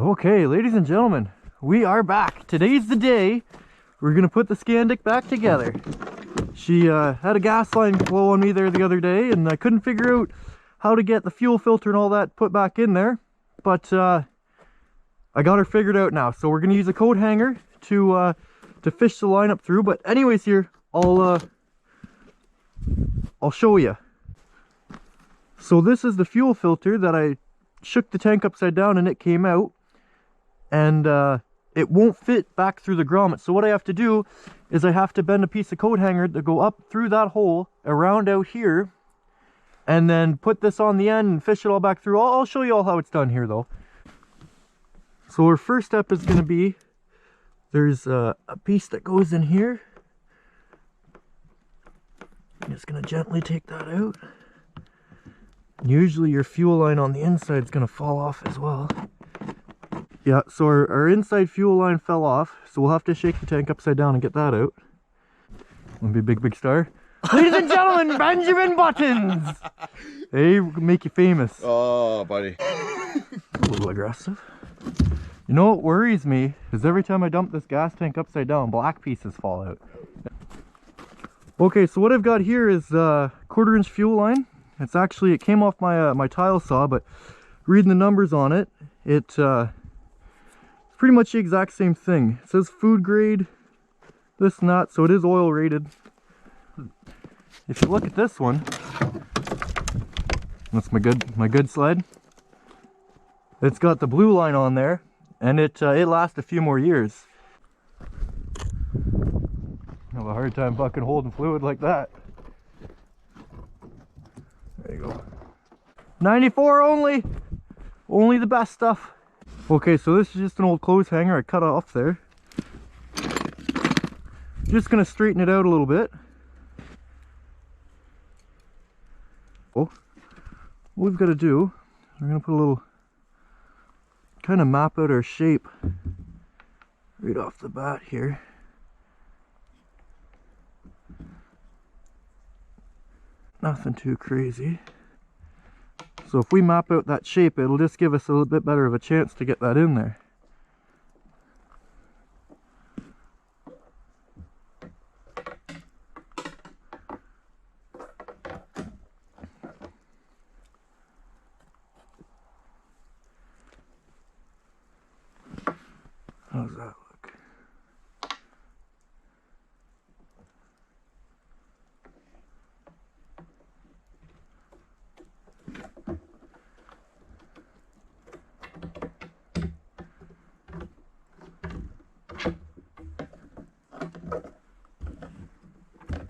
Okay, ladies and gentlemen, we are back. Today's the day we're gonna put the Scandic back together. She had a gas line blow on me there the other day, and I couldn't figure out how to get the fuel filter and all that put back in there, but I got her figured out now. So we're gonna use a coat hanger to fish the line up through. But anyways, here I'll show you. So this is the fuel filter that I shook the tank upside down and it came out, and it won't fit back through the grommet. So what I have to do is I have to bend a piece of coat hanger to go up through that hole around out here, and then put this on the end and fish it all back through. I'll show you all how it's done here though. So our first step is going to be, there's a piece that goes in here. I'm just going to gently take that out. Usually your fuel line on the inside is going to fall off as well. Yeah, so our inside fuel line fell off, so we'll have to shake the tank upside down and get that out. Want to be a big star? Ladies and gentlemen, Benjamin Buttons! Hey, make you famous. Oh, buddy. A little aggressive. You know what worries me is every time I dump this gas tank upside down, black pieces fall out. Okay, so what I've got here is a 1/4 inch fuel line. It's actually, it came off my my tile saw, but reading the numbers on it, it's pretty much the exact same thing. It says food grade, this and that, so it is oil rated. If you look at this one, that's my good sled. It's got the blue line on there, and it lasts a few more years. I have a hard time fucking holding fluid like that. There you go. 94 only! Only the best stuff. Okay, so this is just an old clothes hanger I cut off there. Just gonna straighten it out a little bit. Oh, what we've got to do, we're gonna put a little, kind of map out our shape right off the bat here. Nothing too crazy. So if we map out that shape, it'll just give us a little bit better of a chance to get that in there. How does that look?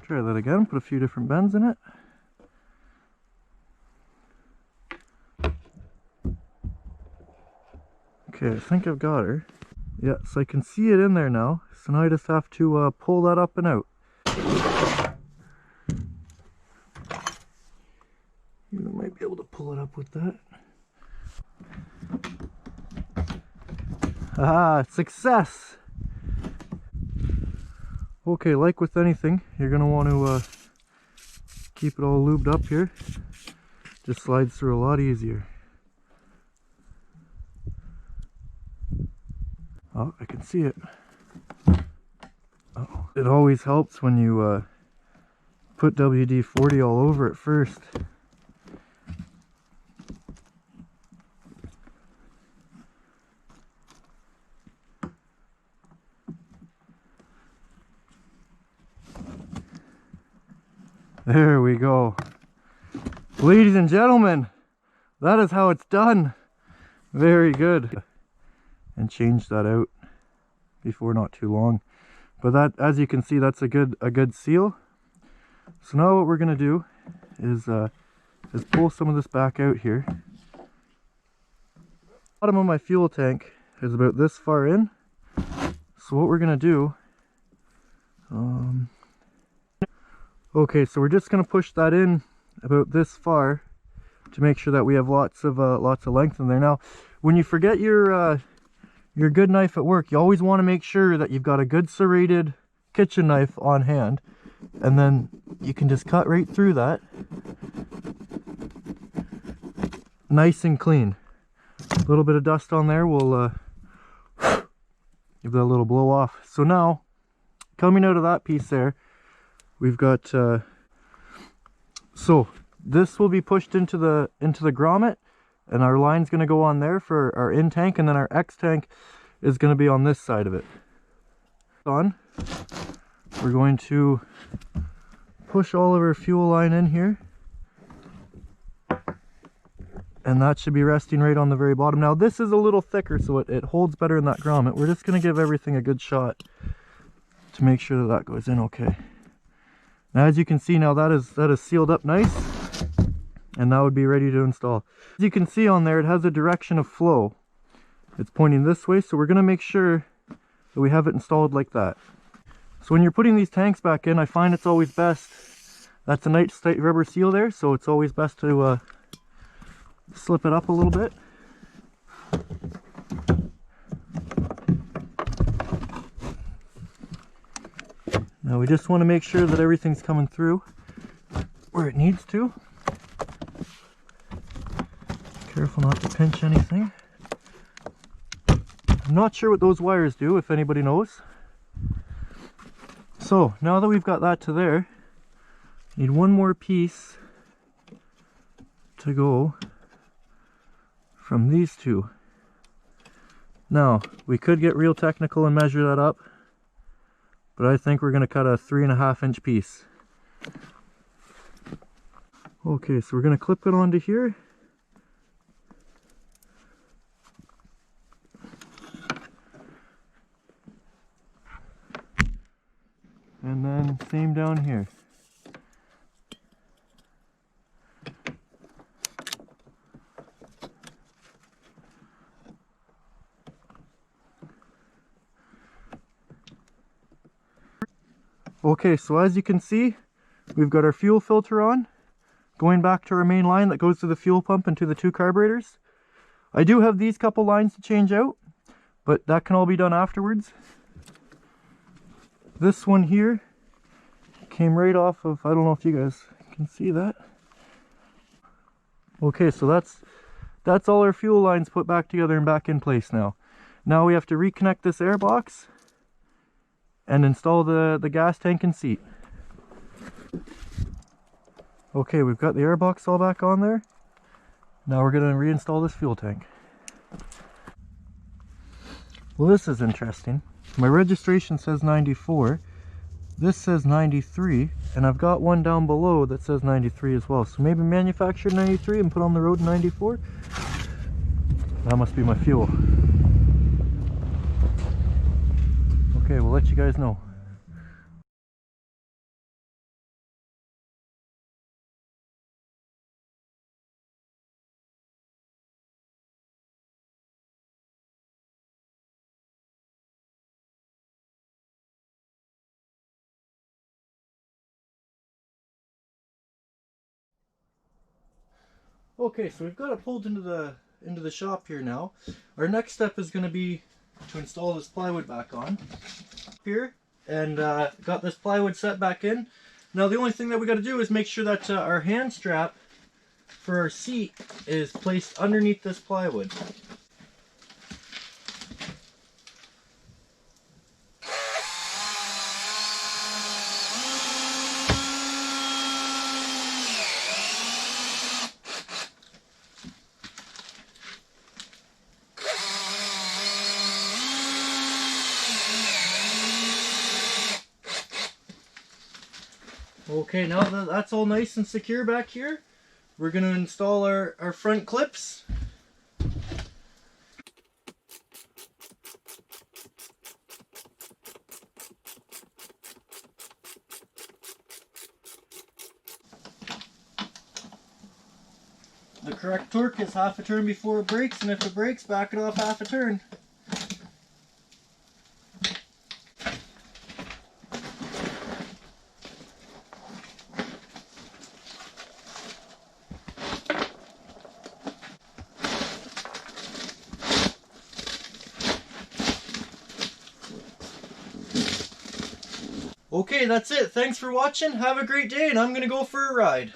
Try that again, put a few different bends in it. Okay, I think I've got her. Yeah, so I can see it in there now. So now I just have to pull that up and out. You might be able to pull it up with that. Ah, success! Okay, like with anything, you're going to want to keep it all lubed up here. Just slides through a lot easier. Oh, I can see it. Oh, it always helps when you put WD-40 all over it first. There we go. Ladies and gentlemen, that is how it's done. Very good. And change that out before not too long. But that, as you can see, that's a good seal. So now what we're gonna do is pull some of this back out here. The bottom of my fuel tank is about this far in. So what we're gonna do, okay, so we're just gonna push that in about this far to make sure that we have lots of length in there. Now, when you forget your good knife at work, you always want to make sure that you've got a good serrated kitchen knife on hand, and then you can just cut right through that, nice and clean. little bit of dust on there, we'll give that a little blow off. So now, coming out of that piece there, we've got, so this will be pushed into the grommet, and our line's going to go on there for our in tank, and then our X tank is going to be on this side of it. We're going to push all of our fuel line in here, and that should be resting right on the very bottom. Now this is a little thicker, so it holds better in that grommet. We're just going to give everything a good shot to make sure that that goes in okay. Now as you can see, now that is sealed up nice, and that would be ready to install. As you can see on there, it has a direction of flow. It's pointing this way, so we're going to make sure that we have it installed like that. So when you're putting these tanks back in, I find it's always best, that's a nice tight rubber seal there, so it's always best to slip it up a little bit. Now we just want to make sure that everything's coming through where it needs to. Careful not to pinch anything. I'm not sure what those wires do, if anybody knows. So now that we've got that to there, need one more piece to go from these two. Now we could get real technical and measure that up, but I think we're going to cut a 3.5 inch piece. Okay, so we're going to clip it onto here. And then same down here. Okay, so as you can see, we've got our fuel filter on, going back to our main line that goes to the fuel pump and to the two carburetors. I do have these couple lines to change out, but that can all be done afterwards. This one here came right off of, I don't know if you guys can see that. Okay, so that's all our fuel lines put back together and back in place now. Now we have to reconnect this air box and install the gas tank and seat. Okay, we've got the air box all back on there. Now we're going to reinstall this fuel tank. Well, this is interesting. My registration says 94, this says 93, and I've got one down below that says 93 as well. So maybe manufactured 93 and put on the road 94? That must be my fuel. Okay, we'll let you guys know. Okay, so we've got it pulled into the shop here now. Our next step is going to be to install this plywood back on here, and got this plywood set back in. Now the only thing that we got to do is make sure that our hand strap for our seat is placed underneath this plywood. Okay, now that that's all nice and secure back here, we're going to install our front clips. The correct torque is half a turn before it brakes, and if it brakes, back it off half a turn. Okay, that's it. Thanks for watching. Have a great day, and I'm going to go for a ride.